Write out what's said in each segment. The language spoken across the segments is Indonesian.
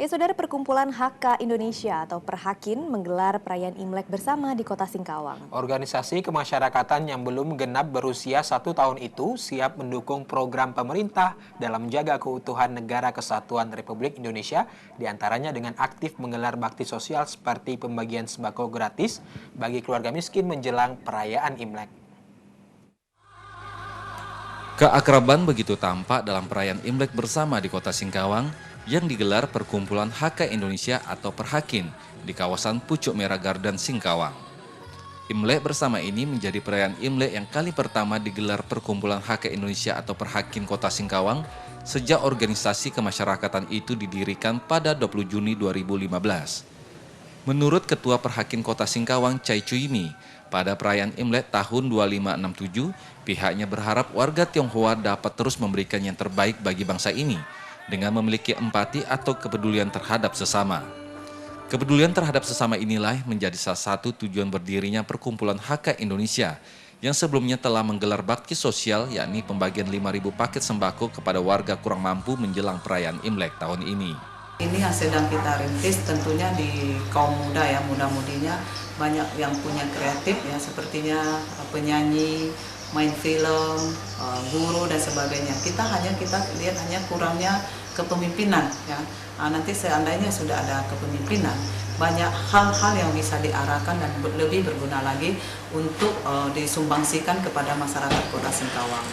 Saudara, Perkumpulan HK Indonesia atau Perhakin menggelar perayaan Imlek bersama di Kota Singkawang. Organisasi kemasyarakatan yang belum genap berusia 1 tahun itu siap mendukung program pemerintah dalam menjaga keutuhan Negara Kesatuan Republik Indonesia, diantaranya dengan aktif menggelar bakti sosial seperti pembagian sembako gratis bagi keluarga miskin menjelang perayaan Imlek. Keakraban begitu tampak dalam perayaan Imlek bersama di Kota Singkawang yang digelar Perkumpulan HK Indonesia atau Perhakin di kawasan Pucuk Merah Garden Singkawang. Imlek bersama ini menjadi perayaan Imlek yang kali pertama digelar Perkumpulan HK Indonesia atau Perhakin Kota Singkawang sejak organisasi kemasyarakatan itu didirikan pada 20 Juni 2015. Menurut Ketua Perhakin Kota Singkawang, Chai Cuimi, pada perayaan Imlek tahun 2567, pihaknya berharap warga Tionghoa dapat terus memberikan yang terbaik bagi bangsa ini dengan memiliki empati atau kepedulian terhadap sesama. Kepedulian terhadap sesama inilah menjadi salah satu tujuan berdirinya Perkumpulan HK Indonesia yang sebelumnya telah menggelar bakti sosial, yakni pembagian 5.000 paket sembako kepada warga kurang mampu menjelang perayaan Imlek tahun ini. Ini yang sedang kita rintis tentunya di kaum muda ya, muda-mudinya banyak yang punya kreatif ya, sepertinya penyanyi, main film, guru dan sebagainya. Kita lihat hanya kurangnya kepemimpinan ya. Nanti seandainya sudah ada kepemimpinan, banyak hal-hal yang bisa diarahkan dan lebih berguna lagi untuk disumbangsikan kepada masyarakat Kota Singkawang.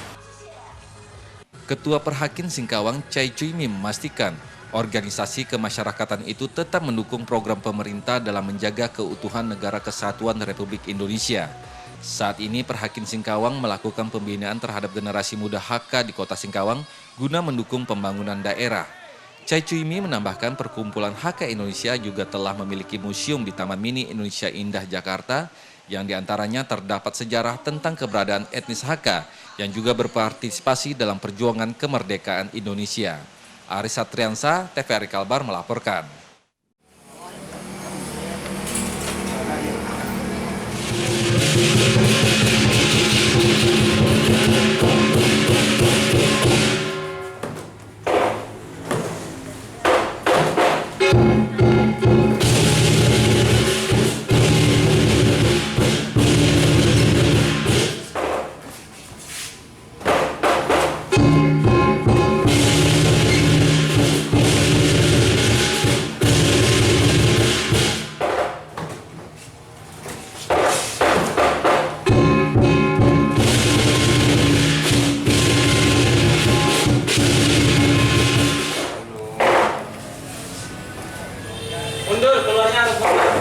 Ketua Perhakin Singkawang, Chai Cuimi, memastikan organisasi kemasyarakatan itu tetap mendukung program pemerintah dalam menjaga keutuhan Negara Kesatuan Republik Indonesia. Saat ini Perhakin Singkawang melakukan pembinaan terhadap generasi muda HK di Kota Singkawang guna mendukung pembangunan daerah. Chai Cuimi menambahkan Perkumpulan HK Indonesia juga telah memiliki museum di Taman Mini Indonesia Indah Jakarta yang diantaranya terdapat sejarah tentang keberadaan etnis HK yang juga berpartisipasi dalam perjuangan kemerdekaan Indonesia. Aris Satriansa, TVRI Kalbar melaporkan. Mundur, keluarnya harus mundur.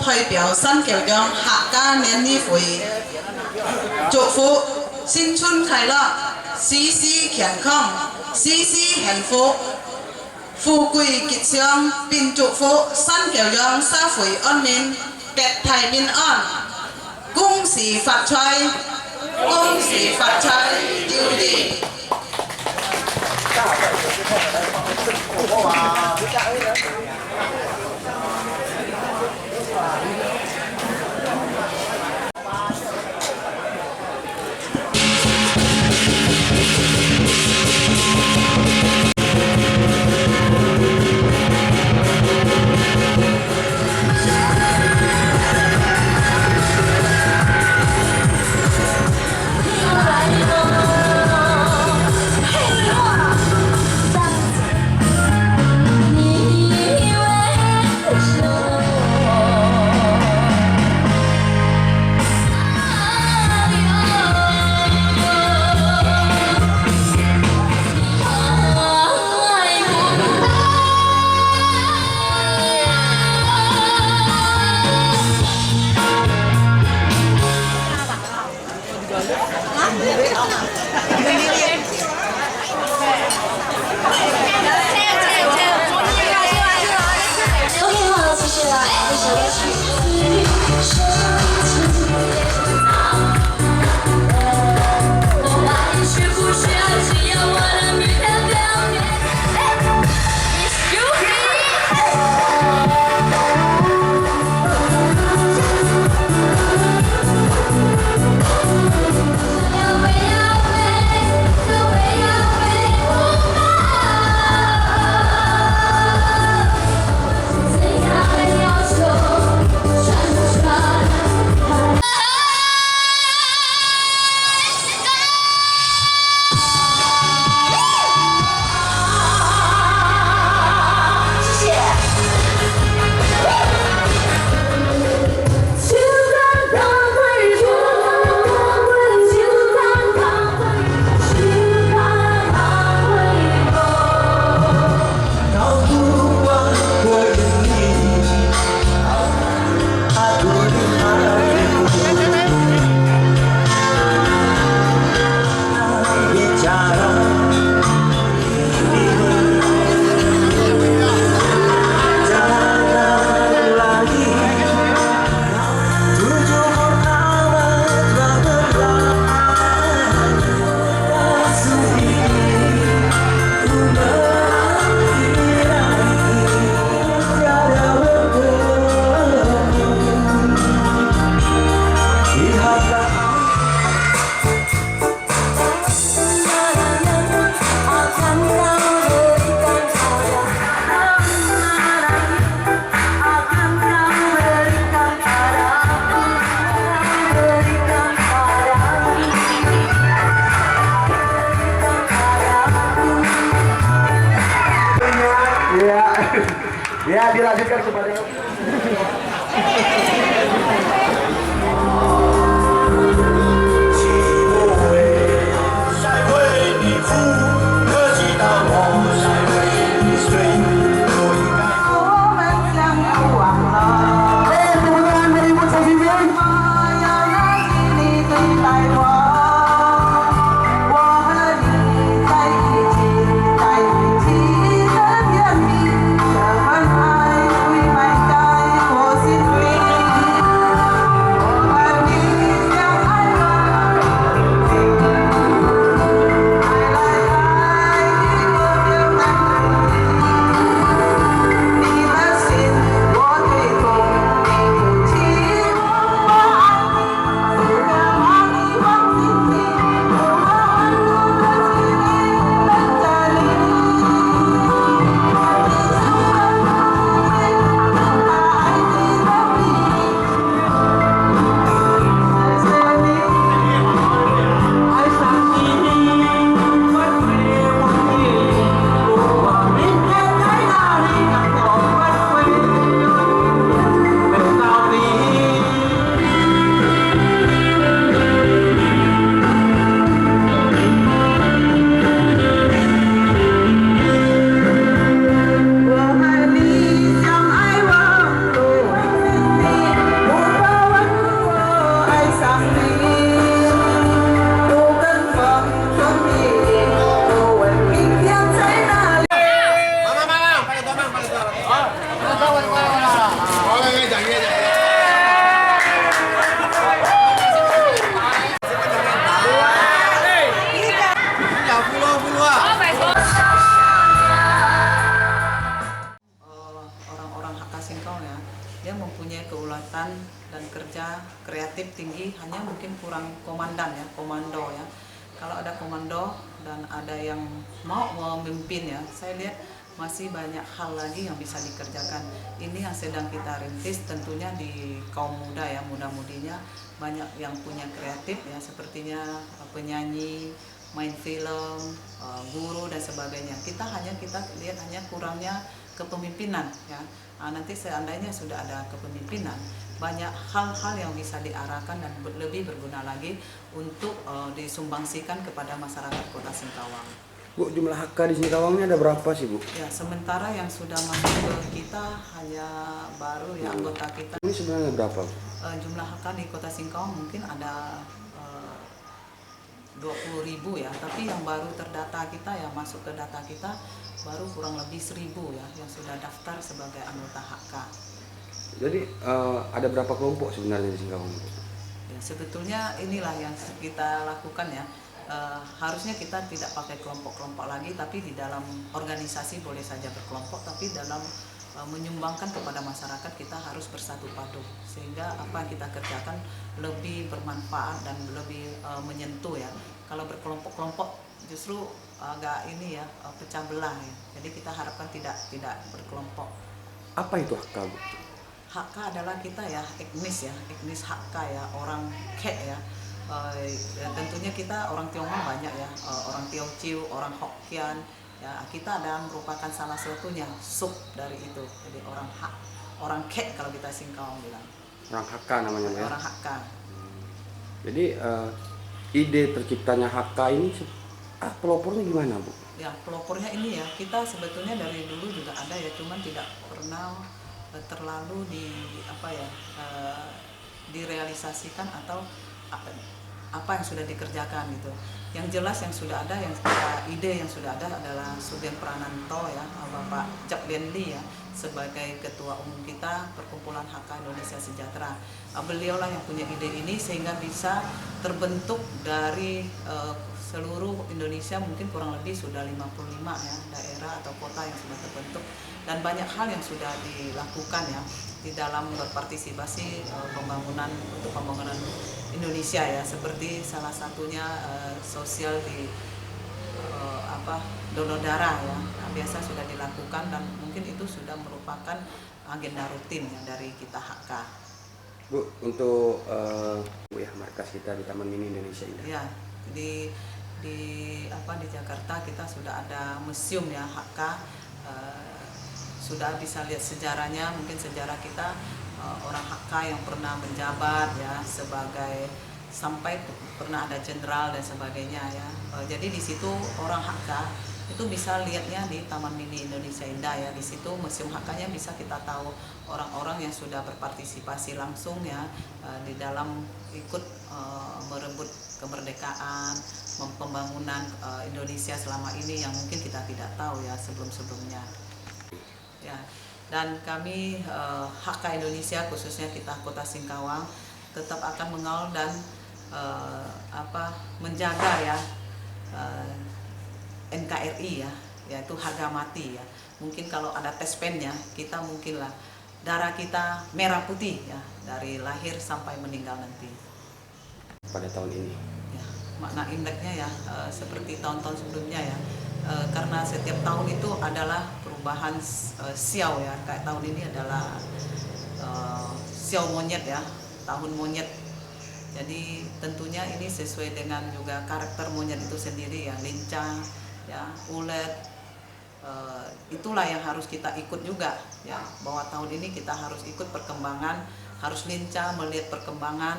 代表新橋讓客家年呢會祝福新春快樂，事事健康，事事幸福，富貴吉祥，並祝福新橋讓社會安寧，國泰民安，恭喜發財，恭喜發財，丟地。Ya, dilanjutkan kepada orang-orang HK Singkawang ya, dia mempunyai keulatan dan kerja kreatif tinggi, hanya mungkin kurang komandan ya, komando ya. Kalau ada komando dan ada yang mau memimpin ya, saya lihat masih banyak hal lagi yang bisa dikerjakan. Ini yang sedang kita rintis, tentunya di kaum muda ya, muda-mudinya banyak yang punya kreatif ya, sepertinya penyanyi, main film, guru dan sebagainya. Kita lihat hanya kurangnya kepemimpinan ya. Nanti seandainya sudah ada kepemimpinan, banyak hal-hal yang bisa diarahkan dan lebih berguna lagi untuk disumbangsikan kepada masyarakat Kota Singkawang. Bu, jumlah HK di Singkawang ini ada berapa sih, Bu? Ya, sementara yang sudah masuk ke kita hanya baru ya, anggota kita. Ini sebenarnya berapa, Bu? Jumlah HK di Kota Singkawang mungkin ada 20.000 ya, tapi yang baru terdata kita, yang masuk ke data kita baru kurang lebih 1.000 ya, yang sudah daftar sebagai anggota HK. Jadi ada berapa kelompok sebenarnya di Singkawang? Ya, sebetulnya inilah yang kita lakukan ya. Harusnya kita tidak pakai kelompok-kelompok lagi, tapi di dalam organisasi boleh saja berkelompok, tapi dalam menyumbangkan kepada masyarakat kita harus bersatu padu, sehingga apa yang kita kerjakan lebih bermanfaat dan lebih menyentuh ya. Kalau berkelompok-kelompok justru agak ini ya, pecah belah ya. Jadi kita harapkan tidak berkelompok. Apa itu HK, Bu? HK adalah kita ya, etnis HK ya, orang Kek ya. Tentunya kita orang Tionghoa banyak ya, orang Teochew, orang Hokkien ya, kita ada merupakan salah satunya sub dari itu. Jadi orang Kek kalau kita Singkawang bilang. Orang HK namanya, ya? Orang HK. Jadi ide terciptanya HK ini pelopornya gimana, Bu? Ya, pelopornya ini ya, kita sebetulnya dari dulu juga ada ya, cuman tidak pernah terlalu direalisasikan atau apa yang sudah dikerjakan gitu. Yang jelas yang sudah ada, ide yang sudah ada adalah Sugeng Prananto ya, Bapak Cap Benli ya, sebagai ketua umum kita Perkumpulan HK Indonesia Sejahtera. Beliaulah yang punya ide ini sehingga bisa terbentuk dari seluruh Indonesia, mungkin kurang lebih sudah 55 ya daerah atau kota yang sudah terbentuk, dan banyak hal yang sudah dilakukan ya di dalam berpartisipasi untuk pembangunan Indonesia ya, seperti salah satunya sosial di donor darah ya, biasa sudah dilakukan dan mungkin itu sudah merupakan agenda rutin ya dari kita HK. Bu, untuk markas kita di Taman Mini Indonesia Indah. Ya, di Jakarta kita sudah ada museum ya HK, sudah bisa lihat sejarahnya, mungkin sejarah kita orang Hakka yang pernah menjabat ya sebagai sampai pernah ada jenderal dan sebagainya ya. Jadi di situ orang Hakka itu bisa lihatnya di Taman Mini Indonesia Indah ya. Di situ Museum Hakkanya bisa kita tahu orang-orang yang sudah berpartisipasi langsung ya di dalam ikut merebut kemerdekaan, pembangunan Indonesia selama ini yang mungkin kita tidak tahu ya sebelum-sebelumnya. Ya, dan kami Hakka Indonesia khususnya kita Kota Singkawang tetap akan mengawal dan menjaga ya NKRI ya, yaitu harga mati ya. Mungkin kalau ada tes pennya kita mungkinlah darah kita merah putih ya dari lahir sampai meninggal nanti. Pada tahun ini. Ya, makna Imleknya ya seperti tahun-tahun sebelumnya ya. Karena setiap tahun itu adalah perubahan siau ya. Kayak tahun ini adalah siau monyet ya, tahun monyet. Jadi tentunya ini sesuai dengan juga karakter monyet itu sendiri ya, lincah, ya, ulet. Itulah yang harus kita ikut juga ya, bahwa tahun ini kita harus ikut perkembangan, harus lincah melihat perkembangan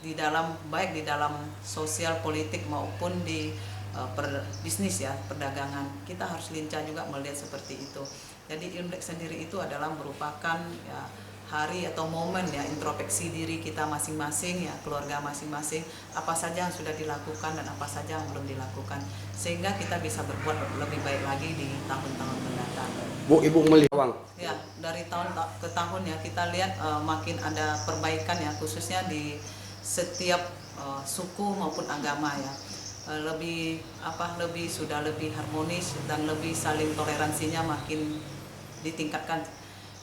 di dalam baik di dalam sosial politik maupun di bisnis ya, perdagangan. Kita harus lincah juga melihat seperti itu. Jadi Imlek sendiri itu adalah merupakan ya hari atau momen ya introspeksi diri kita masing-masing ya, keluarga masing-masing, apa saja yang sudah dilakukan dan apa saja yang belum dilakukan, sehingga kita bisa berbuat lebih baik lagi di tahun-tahun mendatang. Bu, Ibu melihat Ya, dari tahun ke tahun ya kita lihat makin ada perbaikan ya, khususnya di setiap suku maupun agama ya. Lebih sudah lebih harmonis dan lebih saling toleransinya makin ditingkatkan.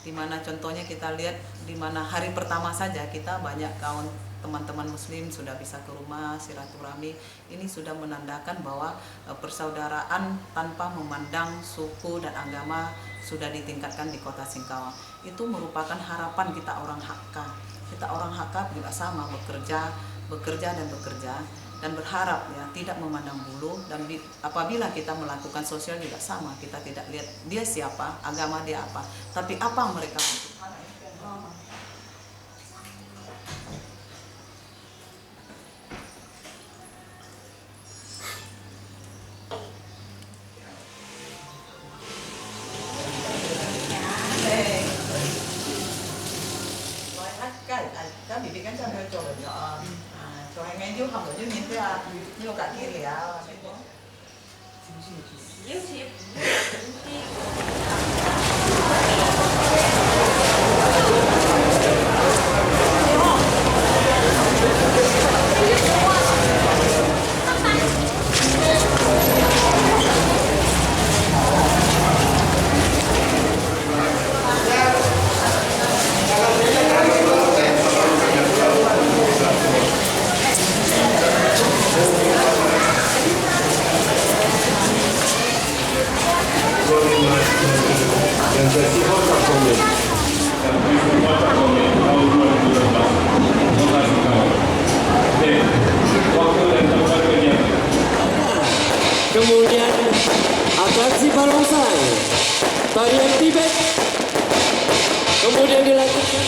Dimana contohnya kita lihat dimana hari pertama saja kita banyak kawan teman-teman muslim sudah bisa ke rumah silaturahmi. Ini sudah menandakan bahwa persaudaraan tanpa memandang suku dan agama sudah ditingkatkan di Kota Singkawang. Itu merupakan harapan kita orang Hakka. Kita orang Hakka juga sama bekerja dan berharap ya tidak memandang bulu, dan apabila kita melakukan sosial juga sama, kita tidak lihat dia siapa, agama dia apa, tapi apa mereka butuhkan. Các bị cánh trong hơi trộn nhỏ cho hai ngay dưới không ở dưới miếng thứ như cả kia lẻ Kemudian atraksi barongsai, tarian Tibet, kemudian dilanjutkan